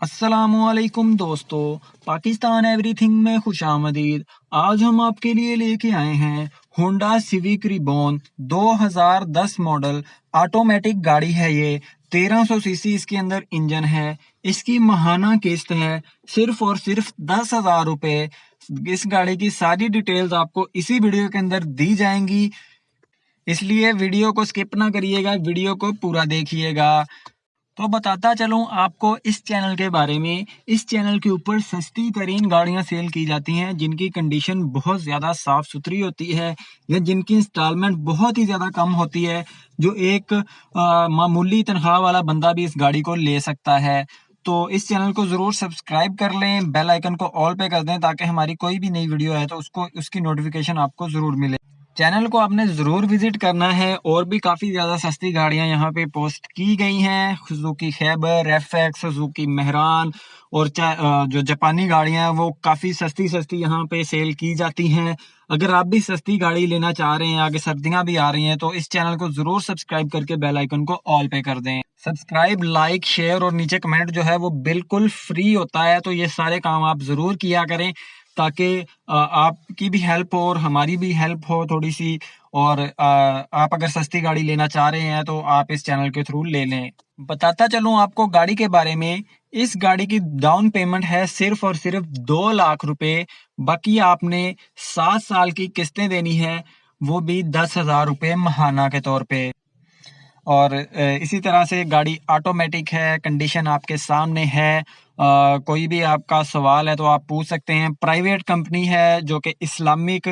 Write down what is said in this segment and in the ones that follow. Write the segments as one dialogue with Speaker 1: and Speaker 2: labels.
Speaker 1: अस्सलामुअलैकुम दोस्तों, पाकिस्तान एवरीथिंग में खुशामदीद। आज हम आपके लिए लेके आए हैं Honda civic ribbon 2010 model. Automatic गाड़ी है ये। 1300 सीसी इसके अंदर इंजन है। इसकी माहाना किस्त है सिर्फ और सिर्फ 10,000 रुपए। इस गाड़ी की सारी डिटेल्स आपको इसी वीडियो के अंदर दी जाएंगी, इसलिए वीडियो को स्किप ना करिएगा, वीडियो को पूरा देखिएगा। तो बताता चलूं आपको इस चैनल के बारे में। इस चैनल के ऊपर सस्ती तरीन गाड़ियां सेल की जाती हैं, जिनकी कंडीशन बहुत ज़्यादा साफ सुथरी होती है या जिनकी इंस्टॉलमेंट बहुत ही ज़्यादा कम होती है, जो एक मामूली तनख्वाह वाला बंदा भी इस गाड़ी को ले सकता है। तो इस चैनल को ज़रूर सब्सक्राइब कर लें, बेल आइकन को ऑल पे कर दें, ताकि हमारी कोई भी नई वीडियो है तो उसकी नोटिफिकेशन आपको ज़रूर मिले। चैनल को आपने ज़रूर विजिट करना है। और भी काफ़ी ज़्यादा सस्ती गाड़ियां यहाँ पे पोस्ट की गई हैं। Suzuki Khyber, FX, Suzuki Mehran और जो जापानी गाड़ियां हैं वो काफ़ी सस्ती सस्ती यहाँ पे सेल की जाती हैं। अगर आप भी सस्ती गाड़ी लेना चाह रहे हैं, आगे सर्दियां भी आ रही हैं, तो इस चैनल को ज़रूर सब्सक्राइब करके बेल आइकन को ऑल पे कर दें। सब्सक्राइब, लाइक, शेयर और नीचे कमेंट जो है वो बिल्कुल फ्री होता है, तो ये सारे काम आप ज़रूर किया करें, ताकि आपकी भी हेल्प हो और हमारी भी हेल्प हो थोड़ी सी। और आप अगर सस्ती गाड़ी लेना चाह रहे हैं तो आप इस चैनल के थ्रू ले लें। बताता चलूं आपको गाड़ी के बारे में। इस गाड़ी की डाउन पेमेंट है सिर्फ और सिर्फ 2 लाख रुपए। बाकी आपने 7 साल की किस्तें देनी है, वो भी 10,000 रुपए महाना के तौर पे। और इसी तरह से गाड़ी ऑटोमेटिक है, कंडीशन आपके सामने है। कोई भी आपका सवाल है तो आप पूछ सकते हैं। प्राइवेट कंपनी है जो कि इस्लामिक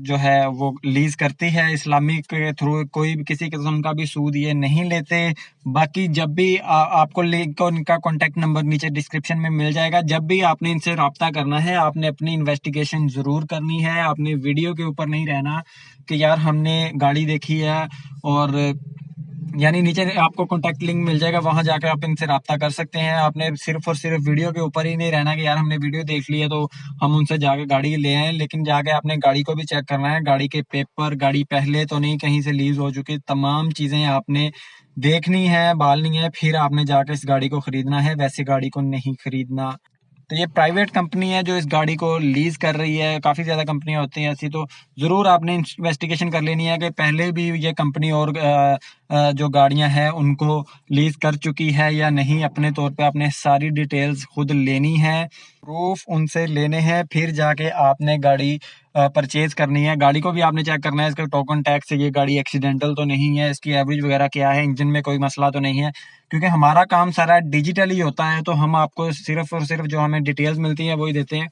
Speaker 1: जो है वो लीज करती है। इस्लामिक के थ्रू कोई भी किसी किस्म का भी सूद ये नहीं लेते। बाकी जब भी आपको लिंक और इनका कॉन्टेक्ट नंबर नीचे डिस्क्रिप्शन में मिल जाएगा। जब भी आपने इनसे रब्ता करना है, आपने अपनी इन्वेस्टिगेशन जरूर करनी है। आपने वीडियो के ऊपर नहीं रहना कि यार हमने गाड़ी देखी है, और यानी नीचे आपको कॉन्टैक्ट लिंक मिल जाएगा, वहां जाकर आप इनसे रब्ता कर सकते हैं। आपने सिर्फ और सिर्फ वीडियो के ऊपर ही नहीं रहना कि यार हमने वीडियो देख ली है तो हम उनसे जाके गाड़ी ले आए, लेकिन जाके आपने गाड़ी को भी चेक करना है। गाड़ी के पेपर, गाड़ी पहले तो नहीं कहीं से लीज हो चुकी, तमाम चीजें आपने देखनी है, बालनी है, फिर आपने जाके इस गाड़ी को खरीदना है। वैसे गाड़ी को नहीं खरीदना। तो ये प्राइवेट कंपनी है जो इस गाड़ी को लीज कर रही है। काफ़ी ज़्यादा कंपनियां होती हैं ऐसी, तो ज़रूर आपने इन्वेस्टिगेशन कर लेनी है कि पहले भी ये कंपनी और जो गाड़ियां हैं उनको लीज कर चुकी है या नहीं। अपने तौर पे आपने सारी डिटेल्स खुद लेनी है, प्रूफ उनसे लेने हैं, फिर जाके आपने गाड़ी परचेज करनी है। गाड़ी को भी आपने चेक करना है, इसका टोकन टैक्स से ये गाड़ी एक्सीडेंटल तो नहीं है, इसकी एवरेज वगैरह क्या है, इंजन में कोई मसला तो नहीं है। क्योंकि हमारा काम सारा डिजिटल ही होता है, तो हम आपको सिर्फ और सिर्फ जो हमें डिटेल्स मिलती है वही देते हैं।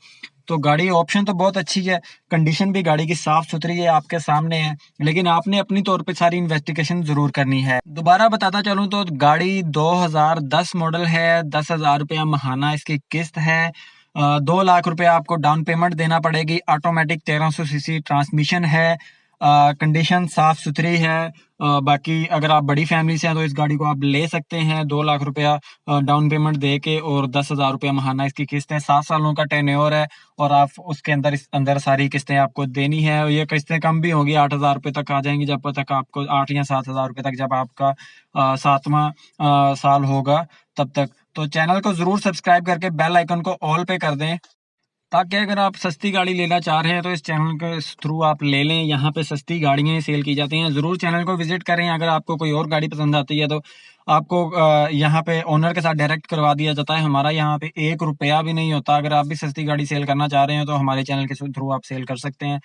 Speaker 1: तो गाड़ी ऑप्शन तो बहुत अच्छी है, कंडीशन भी गाड़ी की साफ सुथरी है, आपके सामने है, लेकिन आपने अपनी तौर पे सारी इन्वेस्टिगेशन जरूर करनी है। दोबारा बताता चलूं तो गाड़ी 2010 मॉडल है। 10,000 रुपया महाना इसकी किस्त है। 2 लाख रुपए आपको डाउन पेमेंट देना पड़ेगी। ऑटोमेटिक 1300 सीसी ट्रांसमिशन है। कंडीशन साफ सुथरी है। बाकी अगर आप बड़ी फैमिली से हैं तो इस गाड़ी को आप ले सकते हैं 2 लाख रुपया डाउन पेमेंट दे के, और 10,000 रुपया महाना इसकी किस्त है। 7 सालों का टेन्योर है, और आप उसके अंदर सारी किस्तें आपको देनी है। ये किस्तें कम भी होंगी, 8,000 रुपये तक आ जाएंगी, जब तक आपको 8 या 7,000 रुपये तक, जब आपका 7वां साल होगा तब तक। तो चैनल को जरूर सब्सक्राइब करके बेल आइकन को ऑल पे कर दें, ताकि अगर आप सस्ती गाड़ी लेना चाह रहे हैं तो इस चैनल के थ्रू आप ले लें। यहाँ पे सस्ती गाड़ियाँ सेल की जाती हैं। ज़रूर चैनल को विजिट करें। अगर आपको कोई और गाड़ी पसंद आती है तो आपको यहाँ पे ओनर के साथ डायरेक्ट करवा दिया जाता है। हमारा यहाँ पे 1 रुपया भी नहीं होता। अगर आप भी सस्ती गाड़ी सेल करना चाह रहे हैं तो हमारे चैनल के थ्रू आप सेल कर सकते हैं।